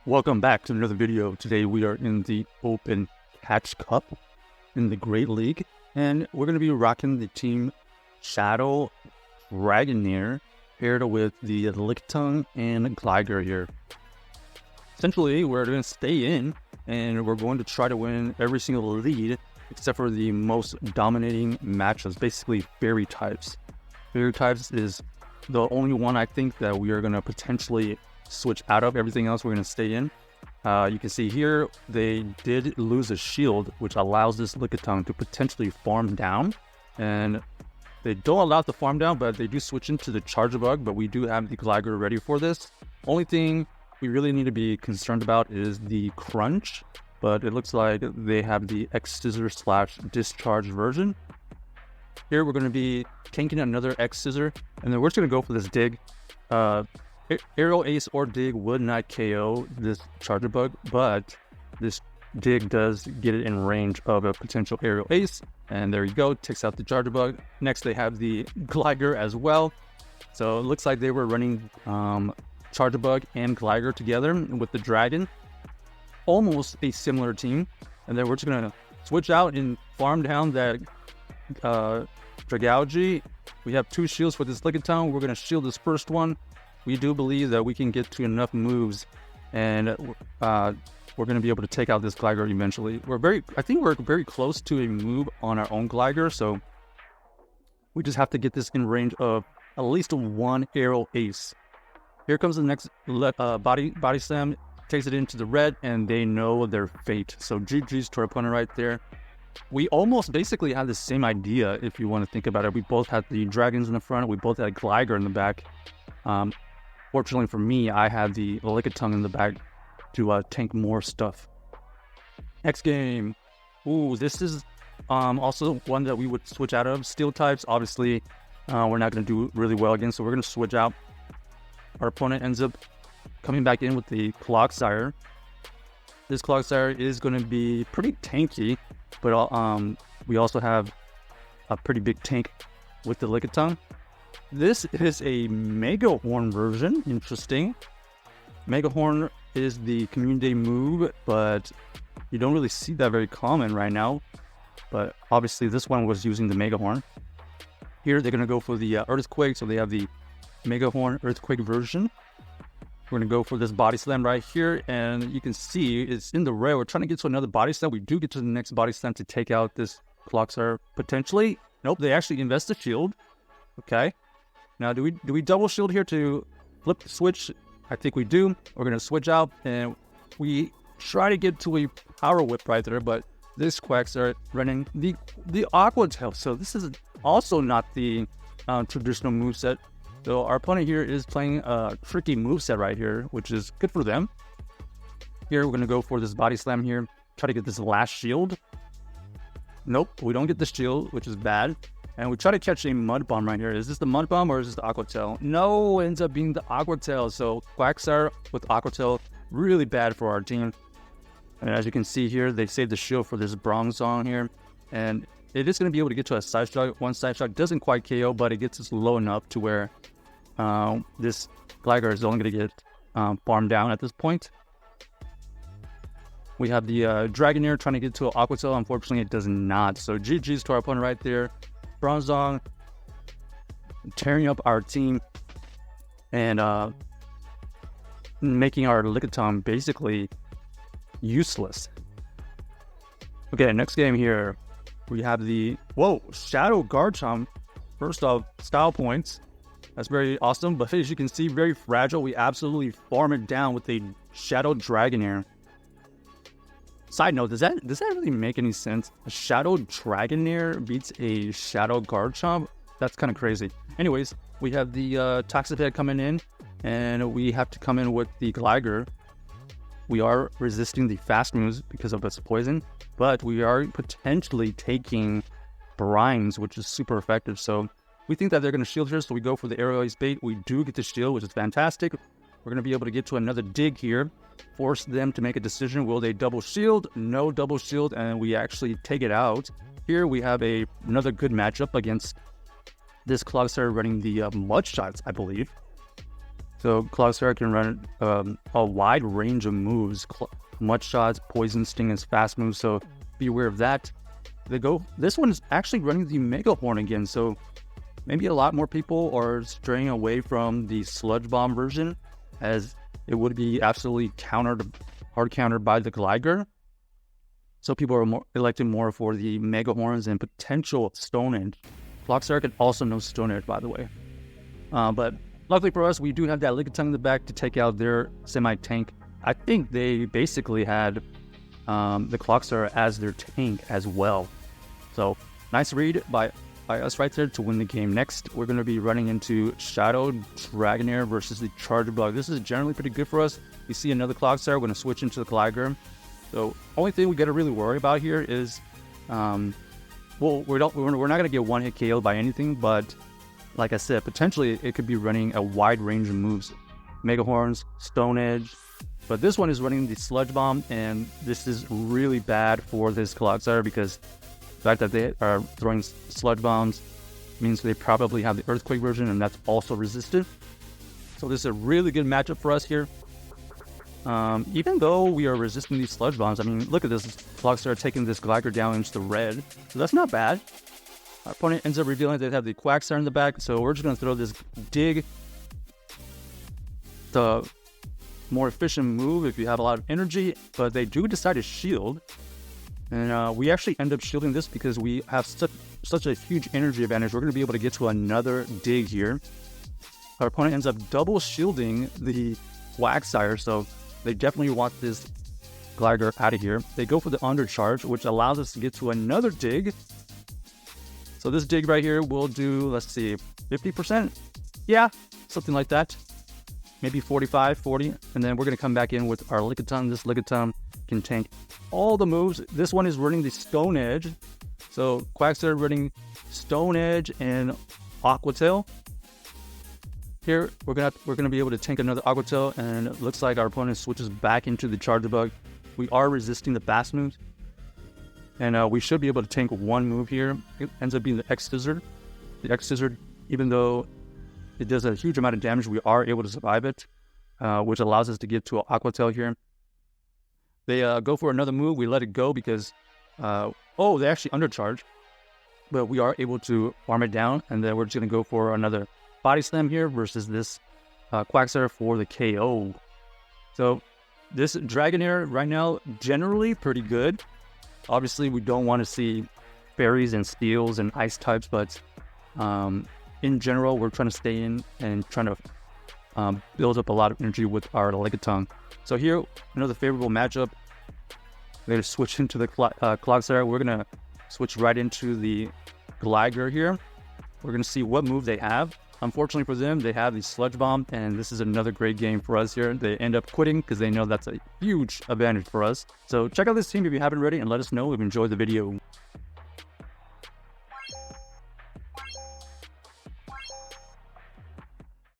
Welcome back to another video. Today we are in the Open Catch Cup in the Great League, and we're going to be rocking the team Shadow Dragonair paired with the Lickitung and Gligar here. Essentially, we're going to stay in, and we're going to try to win every single lead except for the most dominating matchups, basically fairy types. Fairy types is the only one I think that we are going to potentially switch out of. Everything else we're going to stay in. You can see here they did lose a shield, which allows this Lickitung to potentially farm down, and they don't allow it to farm down, but they do switch into the Charge Bug. But we do have the Gligar ready for this. Only thing we really need to be concerned about is the crunch, but it looks like they have the X-Scissor / Discharge version. Here we're going to be tanking another X-Scissor, and then we're just going to go for this dig. Aerial Ace or Dig would not KO this Charger Bug, but this Dig does get it in range of a potential Aerial Ace, and there you go, takes out the Charger Bug. Next they have the Gligar as well, so it looks like they were running Charger Bug and Gligar together with the Dragon. Almost a similar team, and then we're just going to switch out and farm down that Dragalge. We have two shields for this Lickitung. We're going to shield this first one. We do believe that we can get to enough moves, and we're going to be able to take out this Gligar eventually. I think we're very close to a move on our own Gligar, so we just have to get this in range of at least one Aerial Ace. Here comes the next body slam, takes it into the red, and they know their fate. So GG's to our opponent right there. We almost basically had the same idea, if you want to think about it. We both had the Dragons in the front, we both had Gligar in the back. Fortunately for me, I had the Lickitung in the back to tank more stuff. Next game. Ooh, this is also one that we would switch out of. Steel types, obviously, we're not going to do really well against, so we're going to switch out. Our opponent ends up coming back in with the Clogsire. This Clogsire is going to be pretty tanky, but we also have a pretty big tank with the Lickitung. This is a Mega Horn version. Interesting. Mega Horn is the community move, but you don't really see that very common right now. But obviously this one was using the Mega Horn. Here they're going to go for the Earthquake, so they have the Mega Horn Earthquake version. We're going to go for this Body Slam right here, and you can see it's in the red. We're trying to get to another Body Slam. We do get to the next Body Slam to take out this Clogsire potentially. Nope, they actually invest the shield. Okay. Now, do we double shield here to flip the switch? I think we do. We're going to switch out, and we try to get to a Power Whip right there, but this Quagsire running the Aqua Tail. So this is also not the traditional moveset. So our opponent here is playing a tricky moveset right here, which is good for them. Here, we're going to go for this Body Slam here. Try to get this last shield. Nope, we don't get the shield, which is bad. And we try to catch a Mud Bomb right here. Is this the Mud Bomb or is this the Aqua Tail? No, it ends up being the Aqua Tail. So Quagsire with Aqua Tail, really bad for our team. And as you can see here, they saved the shield for this Bronzong here. And it is going to be able to get to a Side Shock. One Side Shock doesn't quite KO, but it gets us low enough to where this Gligar is only going to get farmed down at this point. We have the Dragonair trying to get to an Aqua Tail. Unfortunately, it does not. So GG's to our opponent right there. Bronzong tearing up our team and making our Lickitung basically useless. Okay, next game here. We have the Shadow Garchomp. First off, style points. That's very awesome, but as you can see, very fragile. We absolutely farm it down with a Shadow Dragonair. Side note, does that really make any sense? A Shadow Dragonair beats a Shadow Garchomp? That's kind of crazy. Anyways, we have the Toxic Head coming in, and we have to come in with the Gligar. We are resisting the fast moves because of its poison, but we are potentially taking Brines, which is super effective. So we think that they're going to shield here, so we go for the Aerial Ace bait. We do get the shield, which is fantastic. We're going to be able to get to another dig here. Force them to make a decision. Will they double shield? No double shield, and we actually take it out. Here we have another good matchup against this Clogsire running the Mud Shots, I believe. So Clogstar can run a wide range of moves, mud shots, poison sting, and fast moves. So be aware of that. This one is actually running the Mega Horn again. So maybe a lot more people are straying away from the Sludge Bomb version, as it would be absolutely hard countered by the Gligar. So people are electing more for the Mega Horns and potential Stone Edge. Clogstar can also know Stone Edge, by the way. But luckily for us, we do have that Lickitung in the back to take out their semi-tank. I think they basically had the Clogstar as their tank as well. So nice read by us right there to win the game. Next, we're going to be running into Shadow Dragonair versus the Charger Bug. This is generally pretty good for us. You see another Clogstar, we're going to switch into the Gligar. So only thing we got to really worry about here is, well, we're not going to get one hit KO by anything, but like I said, potentially it could be running a wide range of moves. Mega Horns, Stone Edge, but this one is running the Sludge Bomb, and this is really bad for this Clogstar because the fact that they are throwing Sludge Bombs means they probably have the Earthquake version, and that's also resistant. So this is a really good matchup for us here. Even though we are resisting these Sludge Bombs, I mean, look at this Clogstar taking this Gligar down into the red. So that's not bad. Our opponent ends up revealing they have the Quagsire in the back, so we're just going to throw this Dig. The more efficient move if you have a lot of energy, but they do decide to shield. And we actually end up shielding this because we have such a huge energy advantage. We're going to be able to get to another Dig here. Our opponent ends up double shielding the Quagsire, so they definitely want this Gligar out of here. They go for the Undercharge, which allows us to get to another Dig. So this Dig right here will do, let's see, 50%? Yeah, something like that. Maybe 45, 40. And then we're going to come back in with our Lickitung. This Lickitung can tank all the moves. This one is running the Stone Edge. So Quagsire running Stone Edge and Aqua Tail. Here, we're gonna be able to tank another Aqua Tail, and it looks like our opponent switches back into the Charger Bug. We are resisting the fast moves, and we should be able to tank one move here. It ends up being the X-Scissor. The X-Scissor, even though it does a huge amount of damage, we are able to survive it, which allows us to get to an Aqua Tail here. They go for another move. We let it go because, they actually undercharge, but we are able to farm it down, and then we're just gonna go for another Body Slam here versus this Quagsire for the KO. So this Dragonair right now, generally pretty good. Obviously, we don't want to see fairies and steels and ice types, but in general, we're trying to stay in and trying to build up a lot of energy with our Lickitung. So here, another favorable matchup. We're going to switch into the Clogsire. We're going to switch right into the Gligar here. We're going to see what move they have. Unfortunately for them, they have the Sludge Bomb, and this is another great game for us here. They end up quitting because they know that's a huge advantage for us. So check out this team if you haven't already, and let us know if you enjoyed the video.